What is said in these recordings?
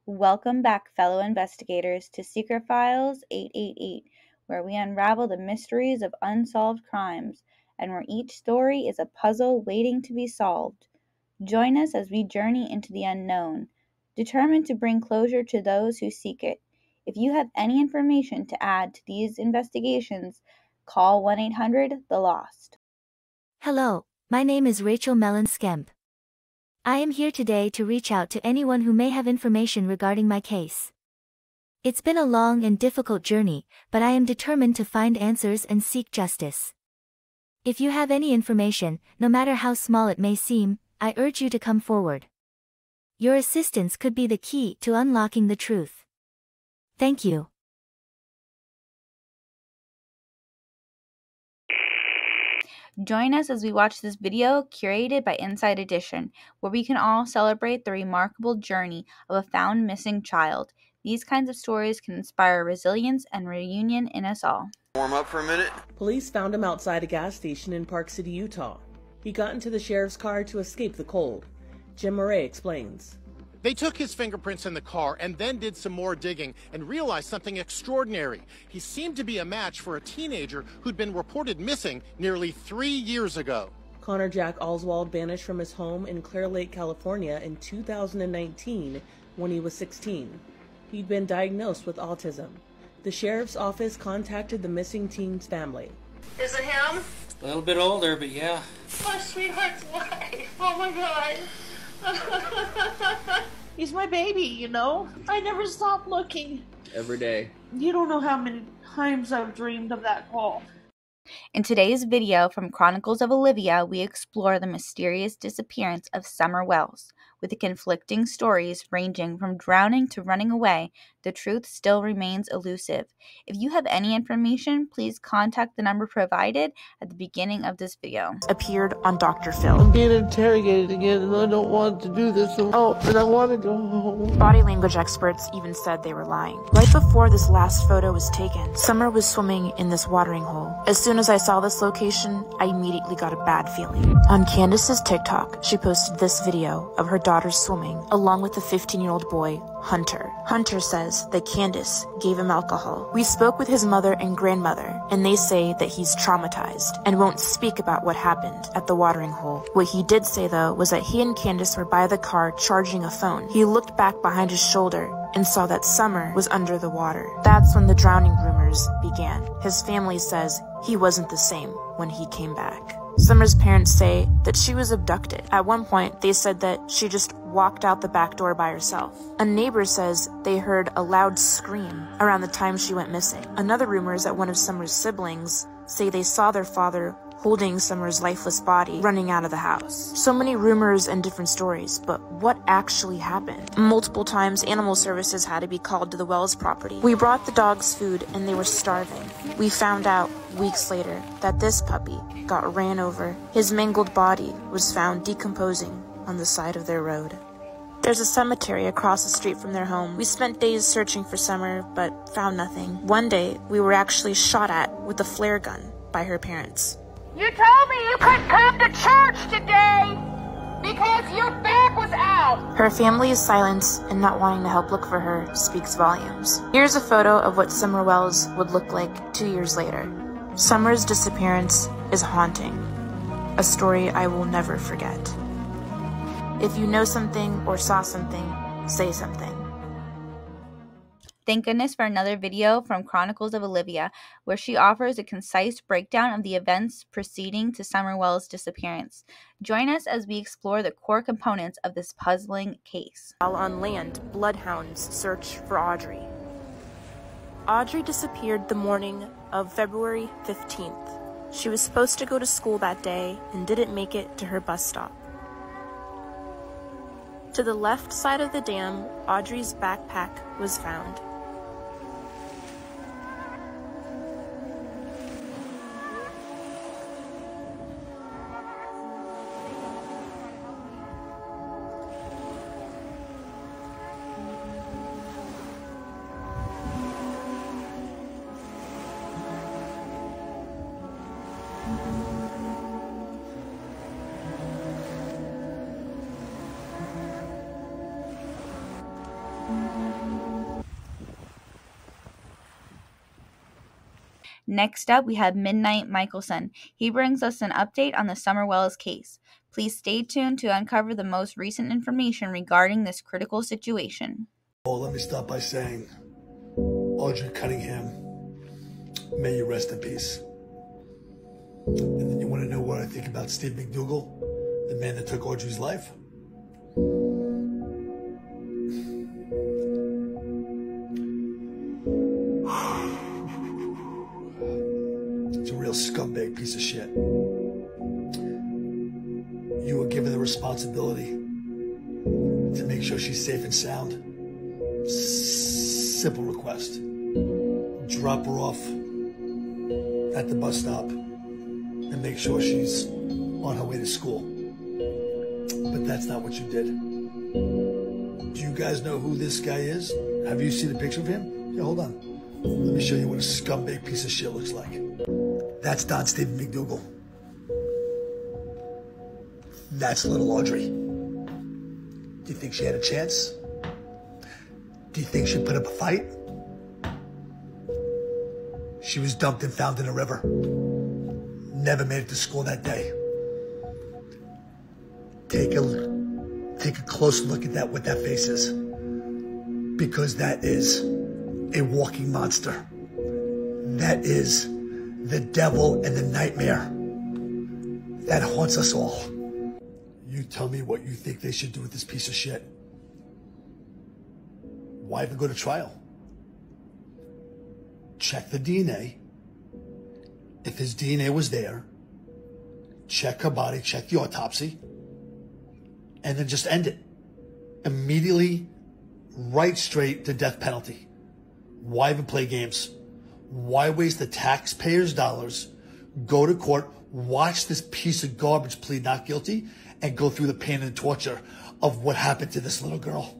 Welcome back, fellow investigators, to Secret Files 888, where we unravel the mysteries of unsolved crimes and where each story is a puzzle waiting to be solved. Join us as we journey into the unknown, determined to bring closure to those who seek it. If you have any information to add to these investigations, call 1-800-THE-LOST. Hello, my name is Rachel Mellon Skemp. I am here today to reach out to anyone who may have information regarding my case. It's been a long and difficult journey, but I am determined to find answers and seek justice. If you have any information, no matter how small it may seem, I urge you to come forward. Your assistance could be the key to unlocking the truth. Thank you. Join us as we watch this video curated by Inside Edition, where we can all celebrate the remarkable journey of a found missing child. These kinds of stories can inspire resilience and reunion in us all. Warm up for a minute. Police found him outside a gas station in Park City, Utah. He got into the sheriff's car to escape the cold. Jim Murray explains. They took his fingerprints in the car and then did some more digging and realized something extraordinary. He seemed to be a match for a teenager who'd been reported missing nearly 3 years ago. Connor Jack Oswald vanished from his home in Clear Lake, California in 2019 when he was 16. He'd been diagnosed with autism. The sheriff's office contacted the missing teen's family. Is it him? A little bit older, but yeah. My sweetheart's wife. Oh my God. He's my baby, you know? I never stop looking. Every day. You don't know how many times I've dreamed of that call. In today's video from Chronicles of Olivia, we explore the mysterious disappearance of Summer Wells. With the conflicting stories ranging from drowning to running away, the truth still remains elusive. If you have any information, please contact the number provided at the beginning of this video. Appeared on Dr. Phil. I'm being interrogated again and I don't want to do this. Oh, and I want to go home. Body language experts even said they were lying. Right before this last photo was taken, Summer was swimming in this watering hole. As soon as I saw this location, I immediately got a bad feeling. On Candace's TikTok, she posted this video of her daughter swimming along with a 15-year-old boy, Hunter. Hunter says that Candace gave him alcohol. We spoke with his mother and grandmother, and they say that he's traumatized and won't speak about what happened at the watering hole. What he did say, though, was that he and Candace were by the car charging a phone. He looked back behind his shoulder and saw that Summer was under the water. That's when the drowning rumors began. His family says he wasn't the same when he came back. Summer's parents say that she was abducted. At one point, they said that she just walked out the back door by herself. A neighbor says they heard a loud scream around the time she went missing. Another rumor is that one of Summer's siblings say they saw their father holding Summer's lifeless body running out of the house. So many rumors and different stories, but what actually happened? Multiple times, animal services had to be called to the Wells property. We brought the dogs food and they were starving. We found out weeks later that this puppy got ran over. His mangled body was found decomposing on the side of their road. There's a cemetery across the street from their home. We spent days searching for Summer, but found nothing. One day, we were actually shot at with a flare gun by her parents. You told me you couldn't come to church today because your back was out. Her family's silence and not wanting to help look for her speaks volumes. Here's a photo of what Summer Wells would look like 2 years later. Summer's disappearance is haunting, a story I will never forget. If you know something or saw something, say something. Thank goodness for another video from Chronicles of Olivia, where she offers a concise breakdown of the events preceding to Summer Wells' disappearance. Join us as we explore the core components of this puzzling case. While on land, bloodhounds search for Audrey. Audrey disappeared the morning of February 15th. She was supposed to go to school that day and didn't make it to her bus stop. To the left side of the dam, Audrey's backpack was found. Next up, we have Midnight Michelson. He brings us an update on the Summer Wells case. Please stay tuned to uncover the most recent information regarding this critical situation. Well, let me start by saying, Audrey Cunningham, may you rest in peace. And then you want to know what I think about Steve McDougal, the man that took Audrey's life? It's a real scumbag piece of shit. You were given the responsibility to make sure she's safe and sound. Simple request. Drop her off at the bus stop and make sure she's on her way to school. But that's not what you did. Do you guys know who this guy is? Have you seen a picture of him? Yeah, hold on. Let me show you what a scumbag piece of shit looks like. That's Don Stephen McDougal. That's little Audrey. Do you think she had a chance? Do you think she put up a fight? She was dumped and found in a river. Never made it to school that day. Take a close look at that, what that face is. Because that is a walking monster. That is the devil and the nightmare that haunts us all. You tell me what you think they should do with this piece of shit. Why even go to trial? Check the DNA. If his DNA was there, check her body, check the autopsy, and then just end it. Immediately, right straight to death penalty. Why even play games? Why waste the taxpayers' dollars, go to court, watch this piece of garbage plead not guilty, and go through the pain and torture of what happened to this little girl?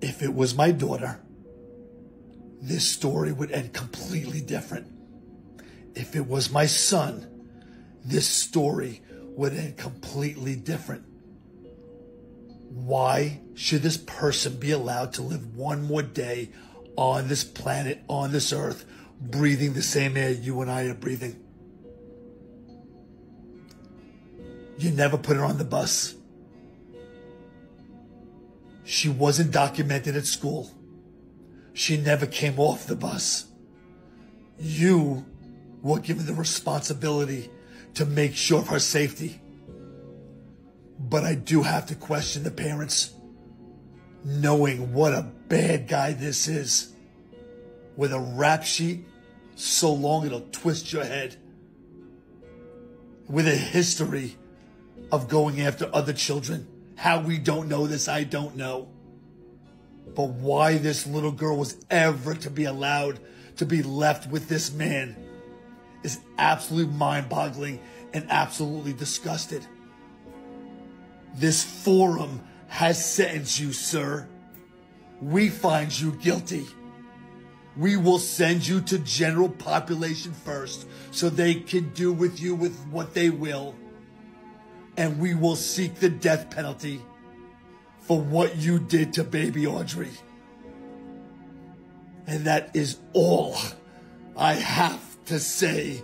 If it was my daughter, this story would end completely different. If it was my son, this story would end completely different. Why should this person be allowed to live one more day on this planet, on this earth, breathing the same air you and I are breathing? You never put her on the bus. She wasn't documented at school. She never came off the bus. You were given the responsibility to make sure of her safety. But I do have to question the parents, knowing what a bad guy this is, with a rap sheet so long it'll twist your head, with a history of going after other children. How we don't know this, I don't know. But why this little girl was ever to be allowed to be left with this man is absolutely mind-boggling and absolutely disgusted. This forum has sentenced you, sir. We find you guilty. We will send you to general population first so they can do with you with what they will. And we will seek the death penalty for what you did to baby Audrey. And that is all I have to say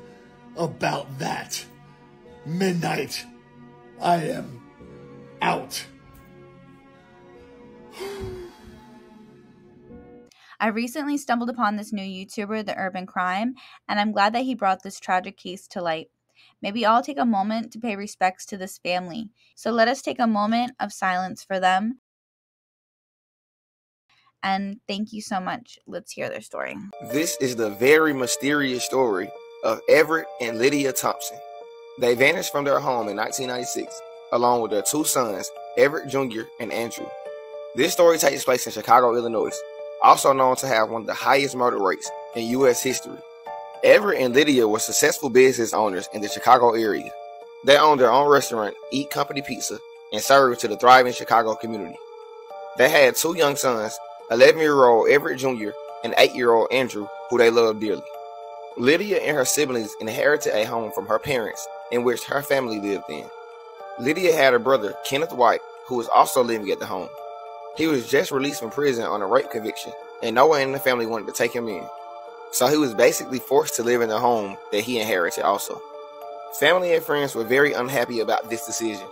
about that. Midnight, I am out. I recently stumbled upon this new YouTuber, The Urban Crime, and I'm glad that he brought this tragic case to light. Maybe I'll take a moment to pay respects to this family. So let us take a moment of silence for them. And thank you so much. Let's hear their story. This is the very mysterious story of Everett and Lydia Thompson. They vanished from their home in 1996, along with their two sons, Everett Jr. and Andrew. This story takes place in Chicago, Illinois, also known to have one of the highest murder rates in U.S. history. Everett and Lydia were successful business owners in the Chicago area. They owned their own restaurant, Eat Company Pizza, and served to the thriving Chicago community. They had two young sons, 11-year-old Everett Jr. and 8-year-old Andrew, who they loved dearly. Lydia and her siblings inherited a home from her parents in which her family lived in. Lydia had a brother, Kenneth White, who was also living at the home. He was just released from prison on a rape conviction, and no one in the family wanted to take him in. So he was basically forced to live in the home that he inherited also. Family and friends were very unhappy about this decision.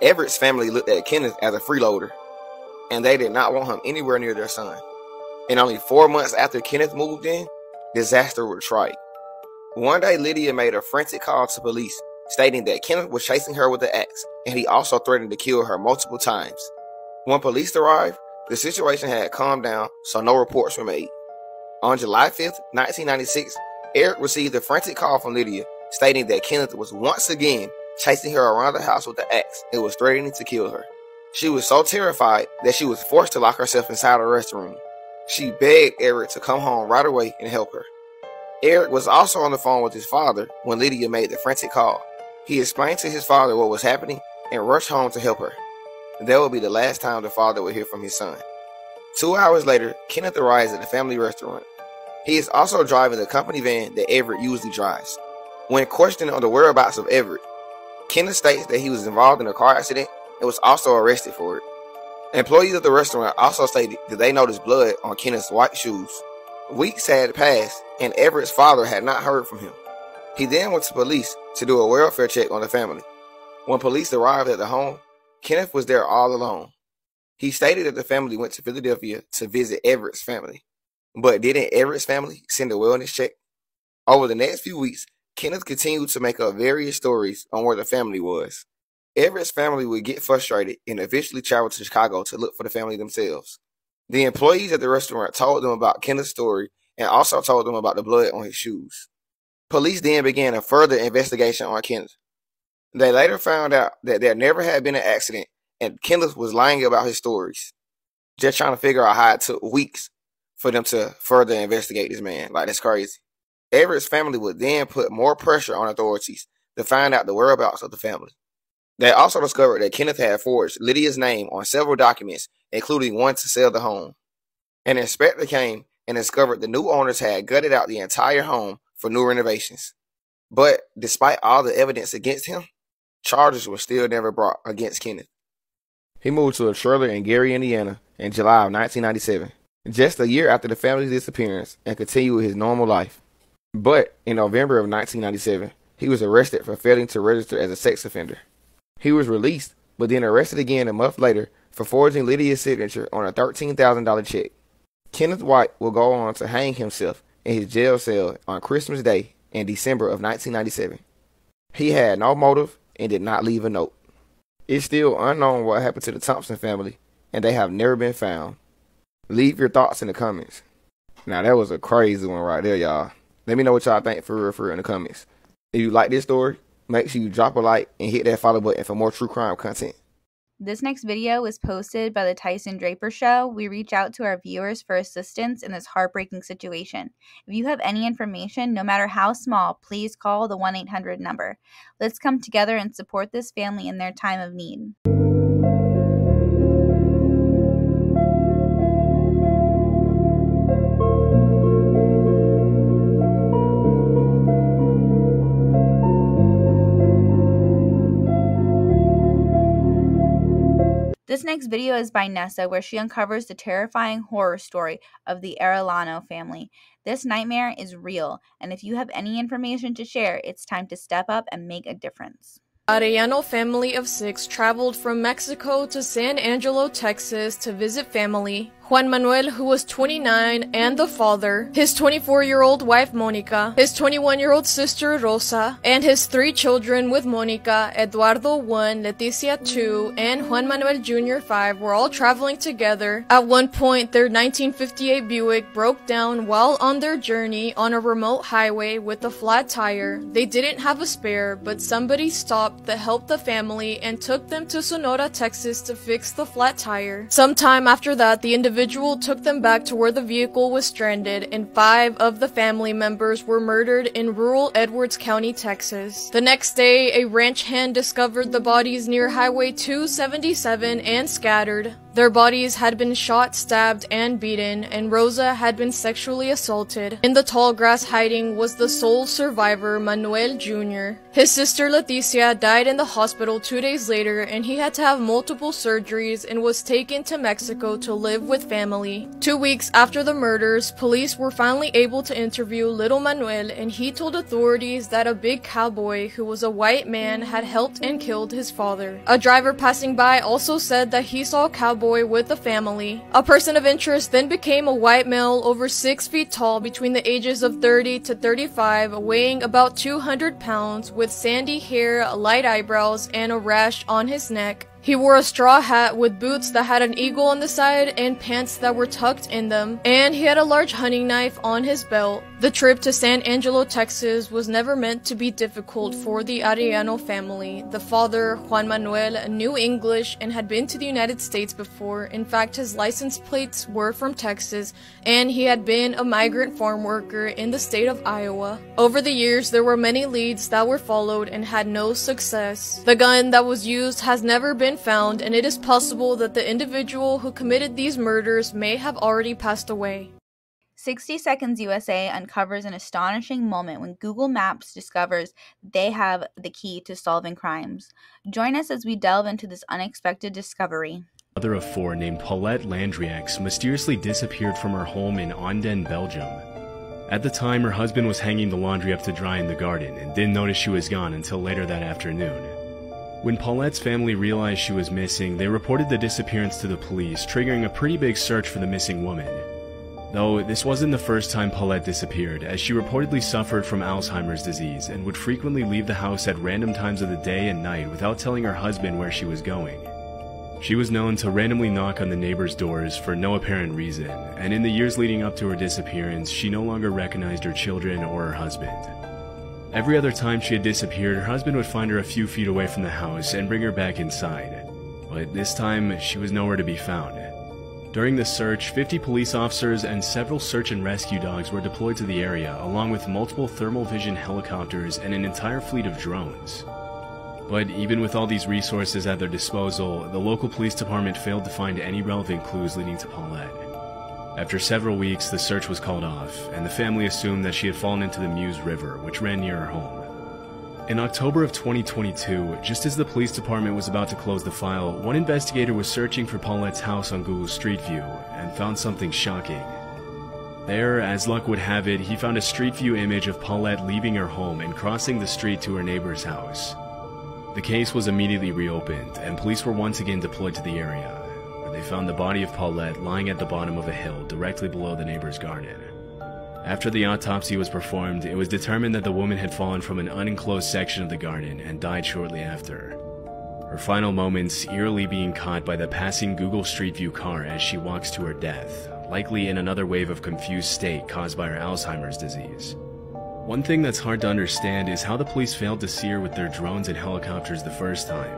Everett's family looked at Kenneth as a freeloader, and they did not want him anywhere near their son. And only 4 months after Kenneth moved in, disaster would strike. One day, Lydia made a frantic call to police, stating that Kenneth was chasing her with an axe, and he also threatened to kill her multiple times. When police arrived, the situation had calmed down, so no reports were made. On July 5th, 1996, Eric received a frantic call from Lydia, stating that Kenneth was once again chasing her around the house with an axe and was threatening to kill her. She was so terrified that she was forced to lock herself inside a restroom. She begged Eric to come home right away and help her. Eric was also on the phone with his father when Lydia made the frantic call. He explained to his father what was happening and rushed home to help her. That would be the last time the father would hear from his son. 2 hours later, Kenneth arrives at the family restaurant. He is also driving the company van that Everett usually drives. When questioned on the whereabouts of Everett, Kenneth states that he was involved in a car accident and was also arrested for it. Employees of the restaurant also stated that they noticed blood on Kenneth's white shoes. Weeks had passed, and Everett's father had not heard from him. He then went to police to do a welfare check on the family. When police arrived at the home, Kenneth was there all alone. He stated that the family went to Philadelphia to visit Everett's family. But didn't Everett's family send a wellness check? Over the next few weeks, Kenneth continued to make up various stories on where the family was. Everett's family would get frustrated and eventually travel to Chicago to look for the family themselves. The employees at the restaurant told them about Kenneth's story and also told them about the blood on his shoes. Police then began a further investigation on Kenneth. They later found out that there never had been an accident and Kenneth was lying about his stories, just trying to figure out how it took weeks for them to further investigate this man. Like, that's crazy. Everett's family would then put more pressure on authorities to find out the whereabouts of the family. They also discovered that Kenneth had forged Lydia's name on several documents, including one to sell the home. An inspector came and discovered the new owners had gutted out the entire home for new renovations. But despite all the evidence against him, charges were still never brought against Kenneth. He moved to a trailer in Gary, Indiana in July of 1997, just a year after the family's disappearance, and continued with his normal life. But in November of 1997, he was arrested for failing to register as a sex offender. He was released, but then arrested again a month later for forging Lydia's signature on a $13,000 check. Kenneth White will go on to hang himself in his jail cell on Christmas Day in December of 1997. He had no motive and did not leave a note. It's still unknown what happened to the Thompson family, and they have never been found. Leave your thoughts in the comments. Now, that was a crazy one right there, y'all. Let me know what y'all think for real in the comments. If you like this story, make sure you drop a like and hit that follow button for more true crime content. This next video was posted by the Tyson Draper Show. We reach out to our viewers for assistance in this heartbreaking situation. If you have any information, no matter how small, please call the 1-800 number. Let's come together and support this family in their time of need. This next video is by Nessa, where she uncovers the terrifying horror story of the Arellano family. This nightmare is real, and if you have any information to share, it's time to step up and make a difference. Arellano family of 6 traveled from Mexico to San Angelo, Texas to visit family. Juan Manuel, who was 29 and the father, his 24-year-old wife Monica, his 21-year-old sister Rosa, and his 3 children with Monica, Eduardo 1, Leticia 2, and Juan Manuel Jr. 5 were all traveling together. At one point, their 1958 Buick broke down while on their journey on a remote highway with a flat tire. They didn't have a spare, but somebody stopped that helped the family and took them to Sonora, Texas to fix the flat tire. Sometime after that, the individual took them back to where the vehicle was stranded, and 5 of the family members were murdered in rural Edwards County, Texas. The next day, a ranch hand discovered the bodies near Highway 277 and scattered. Their bodies had been shot, stabbed, and beaten, and Rosa had been sexually assaulted. In the tall grass hiding was the sole survivor, Manuel Jr. His sister Leticia died in the hospital 2 days later, and he had to have multiple surgeries and was taken to Mexico to live with family. 2 weeks after the murders, police were finally able to interview little Manuel, and he told authorities that a big cowboy who was a white man had helped and killed his father. A driver passing by also said that he saw a cowboy with a family. A person of interest then became a white male over 6 feet tall, between the ages of 30 to 35, weighing about 200 pounds, with sandy hair, light eyebrows, and a rash on his neck. He wore a straw hat with boots that had an eagle on the side and pants that were tucked in them, and he had a large hunting knife on his belt. The trip to San Angelo, Texas was never meant to be difficult for the Arellano family. The father, Juan Manuel, knew English and had been to the United States before. In fact, his license plates were from Texas, and he had been a migrant farm worker in the state of Iowa. Over the years, there were many leads that were followed and had no success. The gun that was used has never been found, and it is possible that the individual who committed these murders may have already passed away. 60 Seconds USA uncovers an astonishing moment when Google Maps discovers they have the key to solving crimes. Join us as we delve into this unexpected discovery. A mother of 4 named Paulette Landrieux mysteriously disappeared from her home in Anden, Belgium. At the time, her husband was hanging the laundry up to dry in the garden and didn't notice she was gone until later that afternoon. When Paulette's family realized she was missing, they reported the disappearance to the police, triggering a pretty big search for the missing woman. Though this wasn't the first time Paulette disappeared, as she reportedly suffered from Alzheimer's disease and would frequently leave the house at random times of the day and night without telling her husband where she was going. She was known to randomly knock on the neighbors' doors for no apparent reason, and in the years leading up to her disappearance, she no longer recognized her children or her husband. Every other time she had disappeared, her husband would find her a few feet away from the house and bring her back inside. But this time, she was nowhere to be found. During the search, 50 police officers and several search and rescue dogs were deployed to the area, along with multiple thermal vision helicopters and an entire fleet of drones. But even with all these resources at their disposal, the local police department failed to find any relevant clues leading to Paulette. After several weeks, the search was called off, and the family assumed that she had fallen into the Meuse River, which ran near her home. In October of 2022, just as the police department was about to close the file, one investigator was searching for Paulette's house on Google Street View and found something shocking. There, as luck would have it, he found a Street View image of Paulette leaving her home and crossing the street to her neighbor's house. The case was immediately reopened, and police were once again deployed to the area, where they found the body of Paulette lying at the bottom of a hill directly below the neighbor's garden. After the autopsy was performed, it was determined that the woman had fallen from an unenclosed section of the garden and died shortly after. Her final moments eerily being caught by the passing Google Street View car as she walks to her death, likely in another wave of confused state caused by her Alzheimer's disease. One thing that's hard to understand is how the police failed to see her with their drones and helicopters the first time,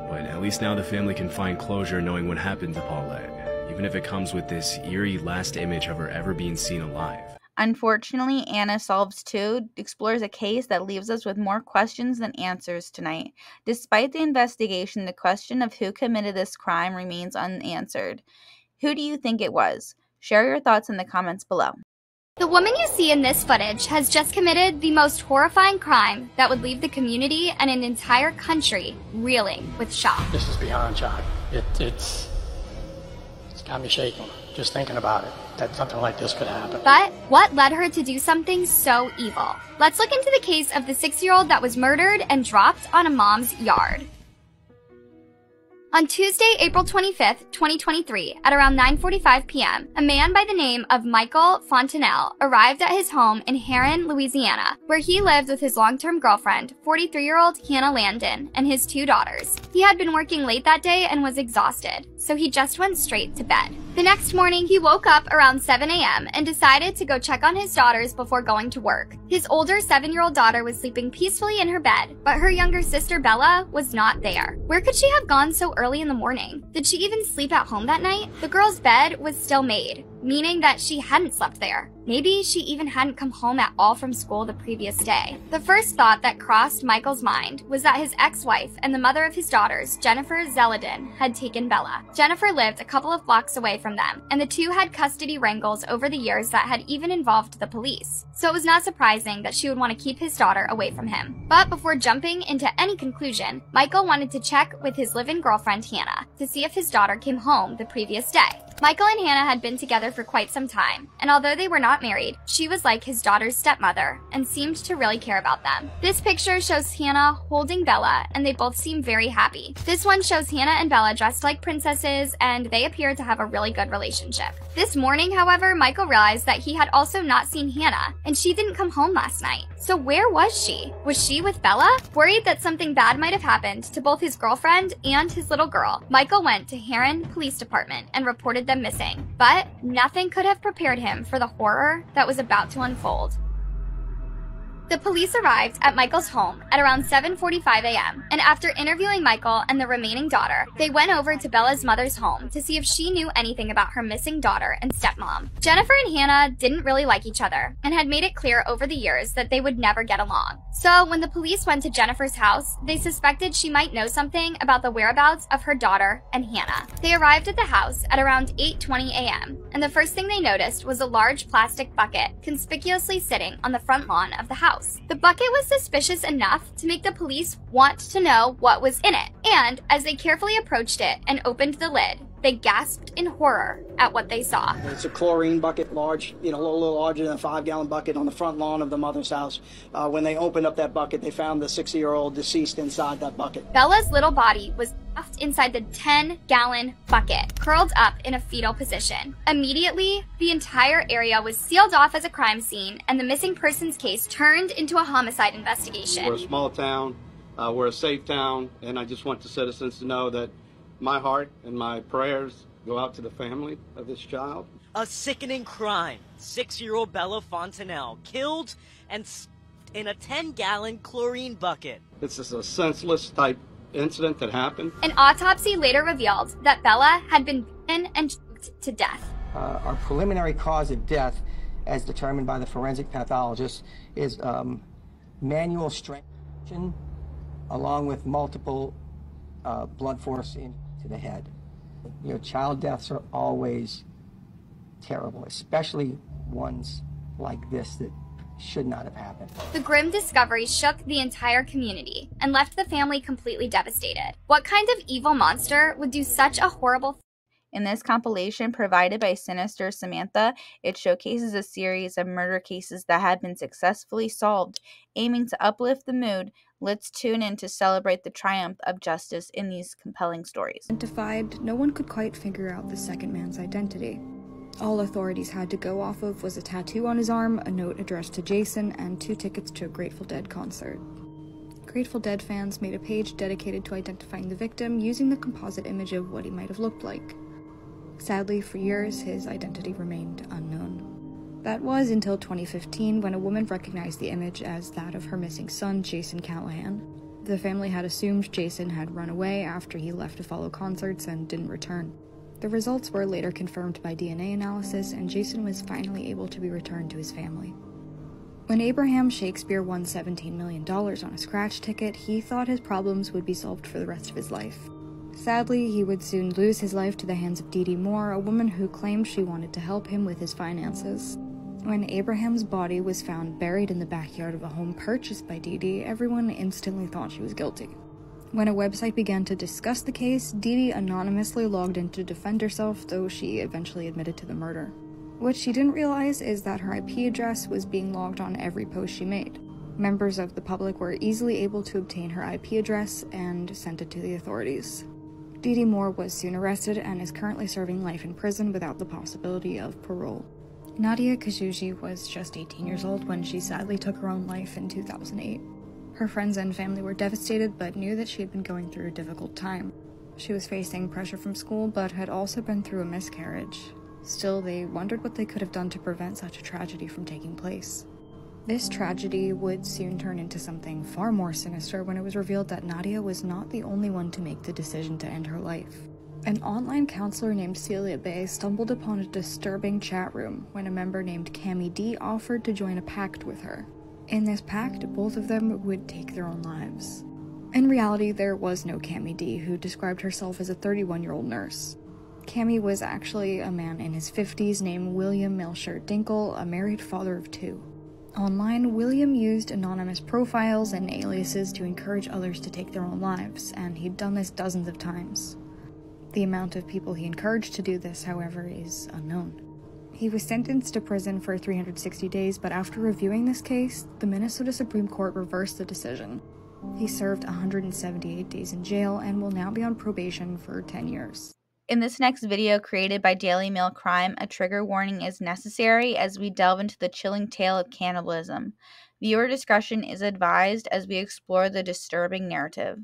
but at least now the family can find closure knowing what happened to Paulette, even if it comes with this eerie last image of her ever being seen alive. Unfortunately, Unsolved 2 explores a case that leaves us with more questions than answers tonight. Despite the investigation, the question of who committed this crime remains unanswered. Who do you think it was? Share your thoughts in the comments below. The woman you see in this footage has just committed the most horrifying crime that would leave the community and an entire country reeling with shock. This is beyond shock. It's got me shaking just thinking about it, that something like this could happen. But what led her to do something so evil? Let's look into the case of the 6-year-old that was murdered and dropped on a mom's yard. On Tuesday, April 25th, 2023, at around 9:45 p.m., a man by the name of Michael Fontenelle arrived at his home in Heron, Louisiana, where he lived with his long-term girlfriend, 43-year-old Hannah Landon, and his 2 daughters. He had been working late that day and was exhausted, so he just went straight to bed. The next morning, he woke up around 7 a.m. and decided to go check on his daughters before going to work. His older 7-year-old daughter was sleeping peacefully in her bed, but her younger sister Bella was not there. Where could she have gone so early in the morning? Did she even sleep at home that night? The girl's bed was still made. meaning that she hadn't slept there. Maybe she even hadn't come home at all from school the previous day. The first thought that crossed Michael's mind was that his ex-wife and the mother of his daughters, Jennifer Zeledin, had taken Bella. Jennifer lived a couple of blocks away from them, and the two had custody wrangles over the years that had even involved the police. So it was not surprising that she would want to keep his daughter away from him. But before jumping into any conclusion, Michael wanted to check with his live-in girlfriend Hannah to see if his daughter came home the previous day. Michael and Hannah had been together for quite some time, and although they were not married, she was like his daughter's stepmother and seemed to really care about them. This picture shows Hannah holding Bella, and they both seem very happy. This one shows Hannah and Bella dressed like princesses, and they appear to have a really good relationship. This morning, however, Michael realized that he had also not seen Hannah, and she didn't come home last night. So where was she? Was she with Bella? Worried that something bad might have happened to both his girlfriend and his little girl, Michael went to Heron Police Department and reported them missing. But nothing could have prepared him for the horror that was about to unfold. The police arrived at Michael's home at around 7:45 a.m., and after interviewing Michael and the remaining daughter, they went over to Bella's mother's home to see if she knew anything about her missing daughter and stepmom. Jennifer and Hannah didn't really like each other and had made it clear over the years that they would never get along. So when the police went to Jennifer's house, they suspected she might know something about the whereabouts of her daughter and Hannah. They arrived at the house at around 8:20 a.m., and the first thing they noticed was a large plastic bucket conspicuously sitting on the front lawn of the house. The bucket was suspicious enough to make the police want to know what was in it, and as they carefully approached it and opened the lid, they gasped in horror at what they saw. It's a chlorine bucket, large, a little larger than a 5-gallon bucket on the front lawn of the mother's house. When they opened up that bucket, they found the 60-year-old deceased inside that bucket. Bella's little body was stuffed inside the 10-gallon bucket, curled up in a fetal position. Immediately, the entire area was sealed off as a crime scene, and the missing persons case turned into a homicide investigation. We're a small town, we're a safe town, and I just want the citizens to know that my heart and my prayers go out to the family of this child. A sickening crime. 6-year-old Bella Fontanelle killed and in a 10-gallon chlorine bucket. This is a senseless type incident that happened. An autopsy later revealed that Bella had been beaten and choked to death. Our preliminary cause of death, as determined by the forensic pathologist, is manual strangulation along with multiple blunt force into the head. Child deaths are always terrible, especially ones like this that should not have happened. The grim discovery shook the entire community and left the family completely devastated. What kind of evil monster would do such a horrible thing? In this compilation provided by Sinister Samantha, it showcases a series of murder cases that have been successfully solved. Aiming to uplift the mood, let's tune in to celebrate the triumph of justice in these compelling stories. Identified, no one could quite figure out the second man's identity. All authorities had to go off of was a tattoo on his arm, a note addressed to Jason, and 2 tickets to a Grateful Dead concert. Grateful Dead fans made a page dedicated to identifying the victim using the composite image of what he might have looked like. Sadly, for years, his identity remained unknown. That was until 2015, when a woman recognized the image as that of her missing son, Jason Callahan. The family had assumed Jason had run away after he left to follow concerts and didn't return. The results were later confirmed by DNA analysis, and Jason was finally able to be returned to his family. When Abraham Shakespeare won $17 million on a scratch ticket, he thought his problems would be solved for the rest of his life. Sadly, he would soon lose his life to the hands of Dee Dee Moore, a woman who claimed she wanted to help him with his finances. When Abraham's body was found buried in the backyard of a home purchased by Dee Dee, everyone instantly thought she was guilty. When a website began to discuss the case, Dee Dee anonymously logged in to defend herself, though she eventually admitted to the murder. What she didn't realize is that her IP address was being logged on every post she made. Members of the public were easily able to obtain her IP address and sent it to the authorities. Dee Dee Moore was soon arrested and is currently serving life in prison without the possibility of parole. Nadia Kajuji was just 18 years old when she sadly took her own life in 2008. Her friends and family were devastated, but knew that she had been going through a difficult time. She was facing pressure from school, but had also been through a miscarriage. Still, they wondered what they could have done to prevent such a tragedy from taking place. This tragedy would soon turn into something far more sinister when it was revealed that Nadia was not the only one to make the decision to end her life. An online counselor named Celia Bay stumbled upon a disturbing chat room when a member named Cami D offered to join a pact with her. In this pact, both of them would take their own lives. In reality, there was no Cami D, who described herself as a 31-year-old nurse. Cami was actually a man in his 50s named William Melcher Dinkle, a married father of 2. Online, William used anonymous profiles and aliases to encourage others to take their own lives, and he'd done this dozens of times. The amount of people he encouraged to do this, however, is unknown. He was sentenced to prison for 360 days, but after reviewing this case, the Minnesota Supreme Court reversed the decision. He served 178 days in jail and will now be on probation for 10 years. In this next video created by Daily Mail Crime, a trigger warning is necessary as we delve into the chilling tale of cannibalism. Viewer discretion is advised as we explore the disturbing narrative.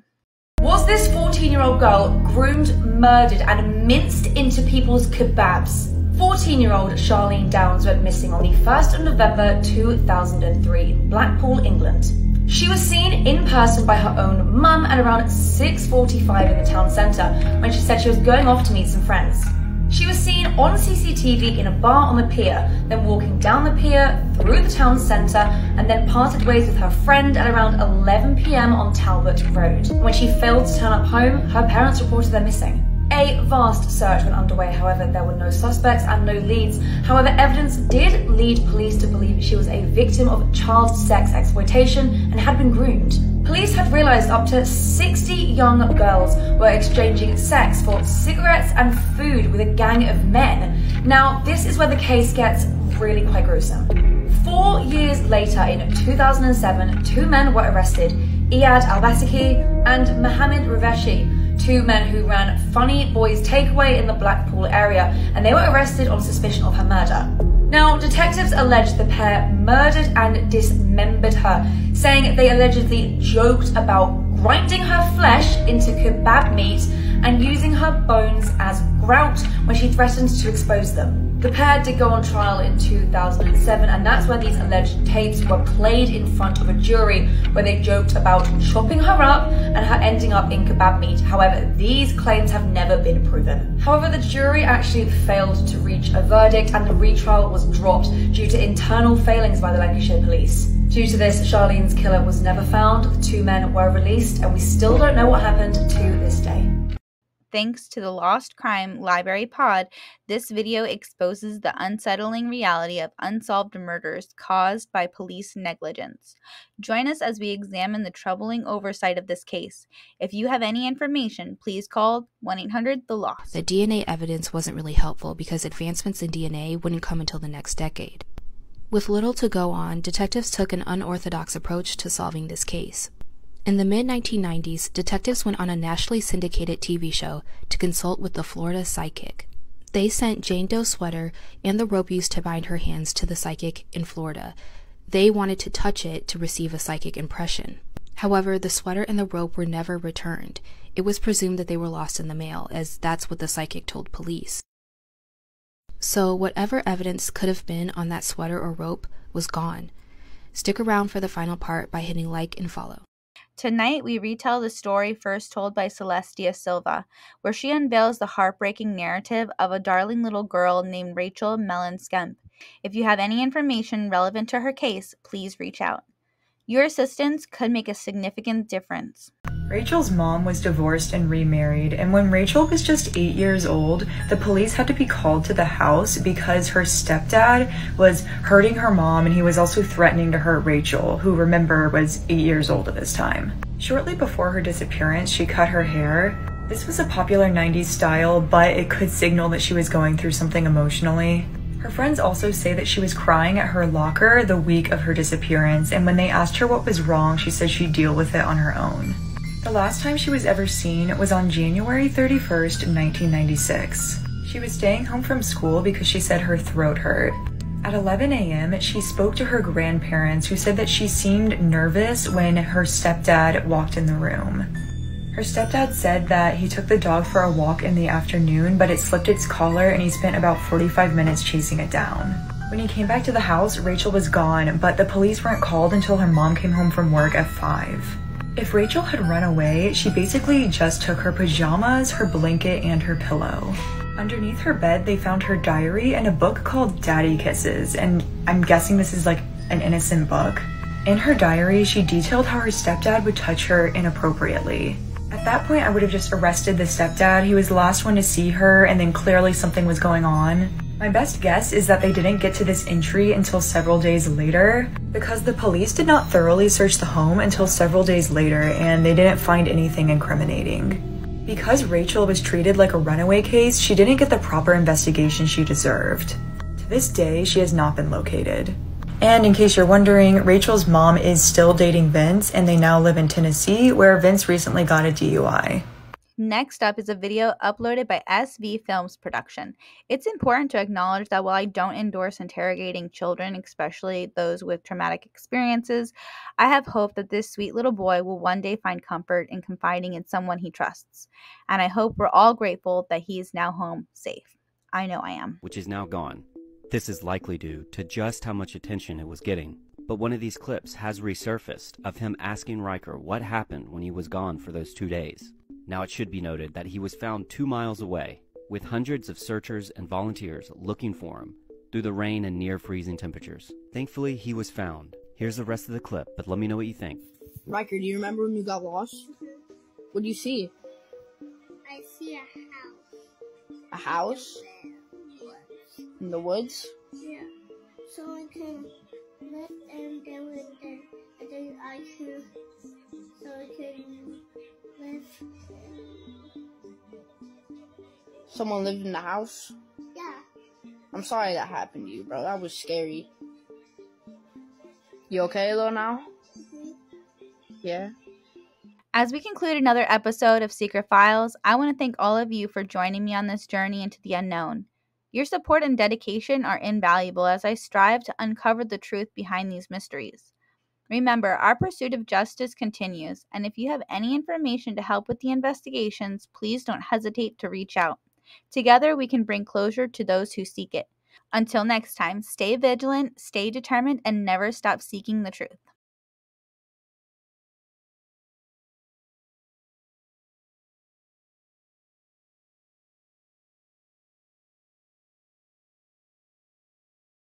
Was this 14-year-old girl groomed, murdered, and minced into people's kebabs? 14-year-old Charlene Downs went missing on the 1st of November 2003 in Blackpool, England. She was seen in person by her own mum at around 6:45 in the town centre when she said she was going off to meet some friends. She was seen on CCTV in a bar on the pier, then walking down the pier, through the town centre, and then parted ways with her friend at around 11 PM on Talbot Road. When she failed to turn up home, her parents reported her missing. A vast search went underway, however there were no suspects and no leads. However, evidence did lead police to believe she was a victim of child sex exploitation and had been groomed. Police had realised up to 60 young girls were exchanging sex for cigarettes and food with a gang of men. Now, this is where the case gets really quite gruesome. 4 years later, in 2007, 2 men were arrested, Iyad Al-Basiki and Mohammed Raveshi, 2 men who ran Funny Boys Takeaway in the Blackpool area, and they were arrested on suspicion of her murder. Now, detectives allege the pair murdered and dismembered her, saying they allegedly joked about grinding her flesh into kebab meat and using her bones as grout when she threatened to expose them. The pair did go on trial in 2007, and that's where these alleged tapes were played in front of a jury, where they joked about chopping her up and her ending up in kebab meat. However, these claims have never been proven. However, the jury actually failed to reach a verdict, and the retrial was dropped due to internal failings by the Lancashire police. Due to this, Charlene's killer was never found, the 2 men were released, and we still don't know what happened to this day. Thanks to the Lost Crime Library Pod, this video exposes the unsettling reality of unsolved murders caused by police negligence. Join us as we examine the troubling oversight of this case. If you have any information, please call 1-800-THE-LOST. The DNA evidence wasn't really helpful because advancements in DNA wouldn't come until the next decade. With little to go on, detectives took an unorthodox approach to solving this case. In the mid-1990s, detectives went on a nationally syndicated TV show to consult with the Florida psychic. They sent Jane Doe's sweater and the rope used to bind her hands to the psychic in Florida. They wanted to touch it to receive a psychic impression. However, the sweater and the rope were never returned. It was presumed that they were lost in the mail, as that's what the psychic told police. So whatever evidence could have been on that sweater or rope was gone. Stick around for the final part by hitting like and follow. Tonight, we retell the story first told by Celestia Silva, where she unveils the heartbreaking narrative of a darling little girl named Rachel Mellon Skemp. If you have any information relevant to her case, please reach out. Your assistance could make a significant difference. Rachel's mom was divorced and remarried, and when Rachel was just 8 years old, the police had to be called to the house because her stepdad was hurting her mom, and he was also threatening to hurt Rachel, who, remember, was 8 years old at this time. Shortly before her disappearance, she cut her hair. This was a popular 90s style, but it could signal that she was going through something emotionally. Her friends also say that she was crying at her locker the week of her disappearance, and when they asked her what was wrong, she said she'd deal with it on her own. The last time she was ever seen was on January 31st, 1996. She was staying home from school because she said her throat hurt. At 11 a.m., she spoke to her grandparents, who said that she seemed nervous when her stepdad walked in the room. Her stepdad said that he took the dog for a walk in the afternoon, but it slipped its collar and he spent about 45 minutes chasing it down. When he came back to the house, Rachel was gone, but the police weren't called until her mom came home from work at 5. If Rachel had run away, she basically just took her pajamas, her blanket, and her pillow. Underneath her bed, they found her diary and a book called Daddy Kisses, and I'm guessing this is like an innocent book. In her diary, she detailed how her stepdad would touch her inappropriately. At that point, I would have just arrested the stepdad. He was the last one to see her, and then clearly something was going on. My best guess is that they didn't get to this entry until several days later, because the police did not thoroughly search the home until several days later, and they didn't find anything incriminating. Because Rachel was treated like a runaway case, she didn't get the proper investigation she deserved. To this day, she has not been located. And in case you're wondering, Rachel's mom is still dating Vince, and they now live in Tennessee, where Vince recently got a DUI. Next up is a video uploaded by SV Films Production. It's important to acknowledge that while I don't endorse interrogating children, especially those with traumatic experiences, I have hope that this sweet little boy will one day find comfort in confiding in someone he trusts. And I hope we're all grateful that he is now home safe. I know I am. Which is now gone. This is likely due to just how much attention it was getting. But one of these clips has resurfaced of him asking Riker what happened when he was gone for those 2 days. Now it should be noted that he was found 2 miles away, with hundreds of searchers and volunteers looking for him through the rain and near freezing temperatures. Thankfully, he was found. Here's the rest of the clip, but let me know what you think. Riker, do you remember when you got lost? What do you see? I see a house. A house? In the woods? Yeah. So I can let them go in there, and then I can live. Someone lived in the house? Yeah. I'm sorry that happened to you, bro. That was scary. You okay though now? Mm-hmm. Yeah. As we conclude another episode of Secret Files, I want to thank all of you for joining me on this journey into the unknown. Your support and dedication are invaluable as I strive to uncover the truth behind these mysteries. Remember, our pursuit of justice continues, and if you have any information to help with the investigations, please don't hesitate to reach out. Together, we can bring closure to those who seek it. Until next time, stay vigilant, stay determined, and never stop seeking the truth.